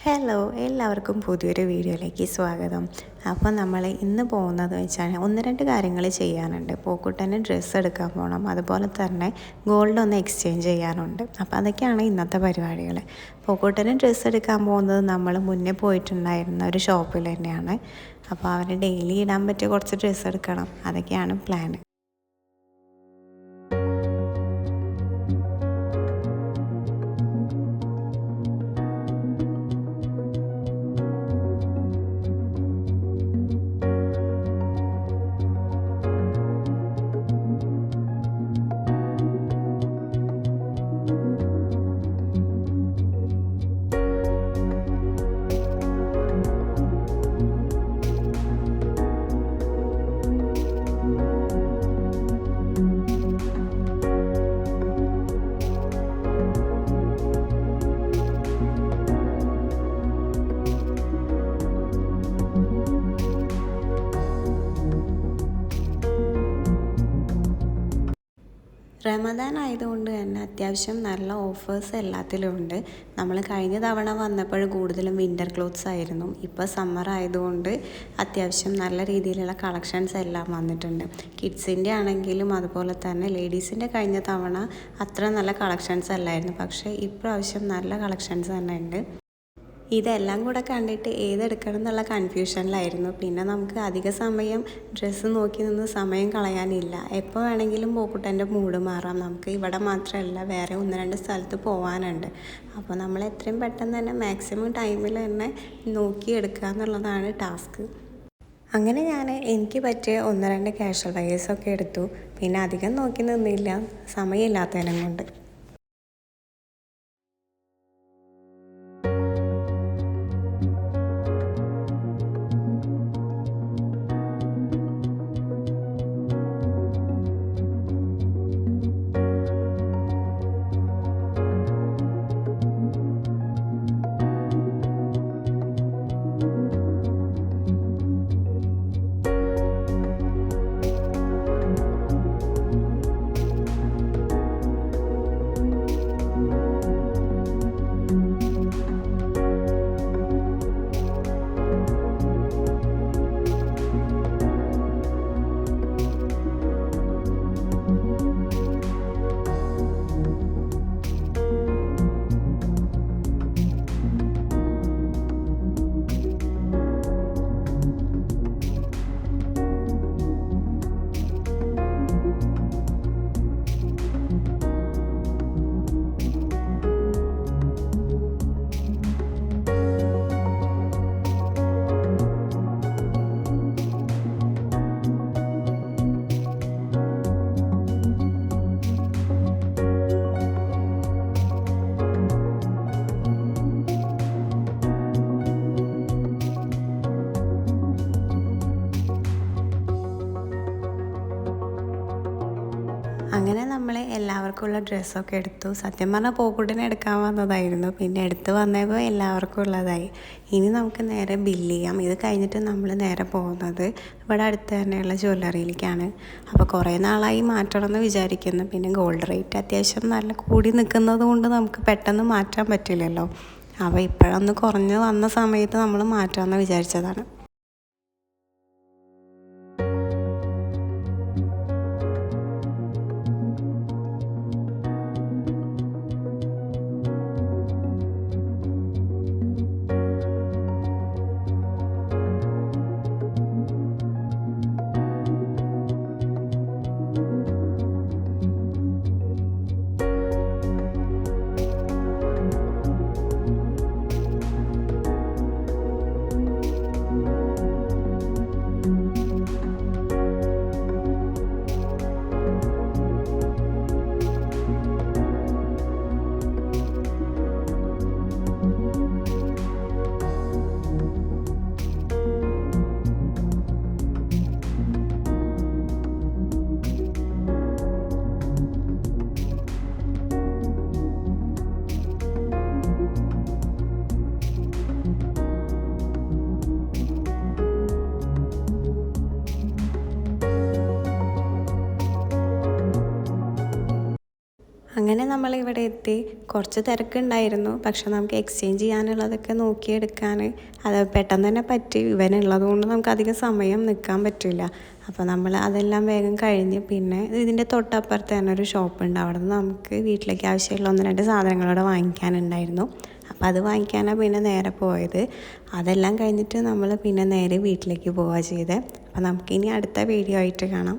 Hello, എല്ലാവർക്കും പുതിയൊരു വീഡിയോയിലേക്ക് സ്വാഗതം. അപ്പോൾ നമ്മൾ ഇന്ന് പോകുന്നത് വെച്ചാൽ 1-2 കാര്യങ്ങൾ ചെയ്യാനുണ്ട്. പോക്കുട്ടന് ഡ്രസ്സ് എടുക്കാൻ പോകണം, അതുപോലെ തന്നെ ഗോൾഡ് ഒന്ന് എക്സ്ചേഞ്ച് ചെയ്യാനുണ്ട്. അപ്പോൾ അതൊക്കെയാണ് ഇന്നത്തെ പരിപാടികൾ. പോക്കുട്ടന് ഡ്രസ്സ് എടുക്കാൻ പോകുന്നത് നമ്മൾ മുന്നേ പോയിട്ടുണ്ടായിരുന്ന ഒരു ഷോപ്പിൽ തന്നെയാണ്. അപ്പോൾ അവന് ഡെയിലി ഇടാൻ പറ്റിയ കുറച്ച് ഡ്രസ്സ് എടുക്കണം, അതൊക്കെയാണ് പ്ലാൻ. റമദാൻ ആയതുകൊണ്ട് തന്നെ അത്യാവശ്യം നല്ല ഓഫേഴ്സ് എല്ലാത്തിലും ഉണ്ട്. നമ്മൾ കഴിഞ്ഞ തവണ വന്നപ്പോൾ കൂടുതലും വിൻ്റർ ക്ലോത്ത്സ് ആയിരുന്നു. ഇപ്പോൾ സമ്മർ ആയതുകൊണ്ട് അത്യാവശ്യം നല്ല രീതിയിലുള്ള കളക്ഷൻസ് എല്ലാം വന്നിട്ടുണ്ട്. കിഡ്സിൻ്റെ ആണെങ്കിലും അതുപോലെ തന്നെ ലേഡീസിൻ്റെ കഴിഞ്ഞ തവണ അത്ര നല്ല കളക്ഷൻസ് അല്ലായിരുന്നു, പക്ഷേ ഇപ്രാവശ്യം നല്ല കളക്ഷൻസ് തന്നെ ഉണ്ട്. ഇതെല്ലാം കൂടെ കണ്ടിട്ട് ഏതെടുക്കണം എന്നുള്ള കൺഫ്യൂഷനിലായിരുന്നു. പിന്നെ നമുക്ക് അധിക സമയം ഡ്രസ്സ് നോക്കി നിന്ന് സമയം കളയാനില്ല. എപ്പോൾ വേണമെങ്കിലും പോക്കുട്ടൻ്റെ മൂഡ് മാറാം. നമുക്ക് ഇവിടെ മാത്രമല്ല, വേറെ 1-2 സ്ഥലത്ത് പോകാനുണ്ട്. അപ്പോൾ നമ്മൾ എത്രയും പെട്ടെന്ന് തന്നെ മാക്സിമം ടൈമിൽ തന്നെ നോക്കിയെടുക്കുക എന്നുള്ളതാണ് ടാസ്ക്. അങ്ങനെ ഞാൻ എനിക്ക് പറ്റിയ 1-2 കാഷ്വൽ വെയേഴ്സൊക്കെ എടുത്തു. പിന്നെ അധികം നോക്കി നിന്നില്ല, സമയമില്ലാത്തതിനും കൊണ്ട്. അങ്ങനെ നമ്മൾ എല്ലാവർക്കുമുള്ള ഡ്രസ്സൊക്കെ എടുത്തു. സത്യം പറഞ്ഞാൽ പോക്കുട്ടിനെ എടുക്കാൻ വന്നതായിരുന്നു, പിന്നെ എടുത്ത് വന്നപ്പോൾ എല്ലാവർക്കും ഉള്ളതായി. ഇനി നമുക്ക് നേരെ ബില്ല് ചെയ്യാം. ഇത് കഴിഞ്ഞിട്ട് നമ്മൾ നേരെ പോകുന്നത് ഇവിടെ അടുത്ത് തന്നെയുള്ള ജ്വല്ലറിയിലേക്കാണ്. അപ്പോൾ കുറേ നാളായി മാറ്റണമെന്ന് വിചാരിക്കുന്നു. പിന്നെ ഗോൾഡ് റേറ്റ് അത്യാവശ്യം നല്ല കൂടി നിൽക്കുന്നത് കൊണ്ട് നമുക്ക് പെട്ടെന്ന് മാറ്റാൻ പറ്റില്ലല്ലോ. അപ്പോൾ ഇപ്പോഴൊന്ന് കുറഞ്ഞ് വന്ന സമയത്ത് നമ്മൾ മാറ്റാമെന്ന് വിചാരിച്ചതാണ്. അങ്ങനെ നമ്മളിവിടെ എത്തി. കുറച്ച് തിരക്കുണ്ടായിരുന്നു, പക്ഷെ നമുക്ക് എക്സ്ചേഞ്ച് ചെയ്യാനുള്ളതൊക്കെ നോക്കിയെടുക്കാൻ അത് പെട്ടെന്ന് തന്നെ പറ്റി. ഇവനുള്ളത് കൊണ്ട് നമുക്ക് അധികം സമയം നിൽക്കാൻ പറ്റില്ല. അപ്പോൾ നമ്മൾ അതെല്ലാം വേഗം കഴിഞ്ഞ് പിന്നെ ഇതിൻ്റെ തൊട്ടപ്പുറത്ത് തന്നെ ഒരു ഷോപ്പുണ്ട്. അവിടെ നിന്ന് നമുക്ക് വീട്ടിലേക്ക് ആവശ്യമുള്ള 1-2 സാധനങ്ങളോടെ വാങ്ങിക്കാനുണ്ടായിരുന്നു. അപ്പോൾ അത് വാങ്ങിക്കാനാണ് പിന്നെ നേരെ പോയത്. അതെല്ലാം കഴിഞ്ഞിട്ട് നമ്മൾ പിന്നെ നേരെ വീട്ടിലേക്ക് പോവുക ചെയ്തത്. അപ്പോൾ നമുക്കിനി അടുത്ത വീഡിയോ ആയിട്ട് കാണാം.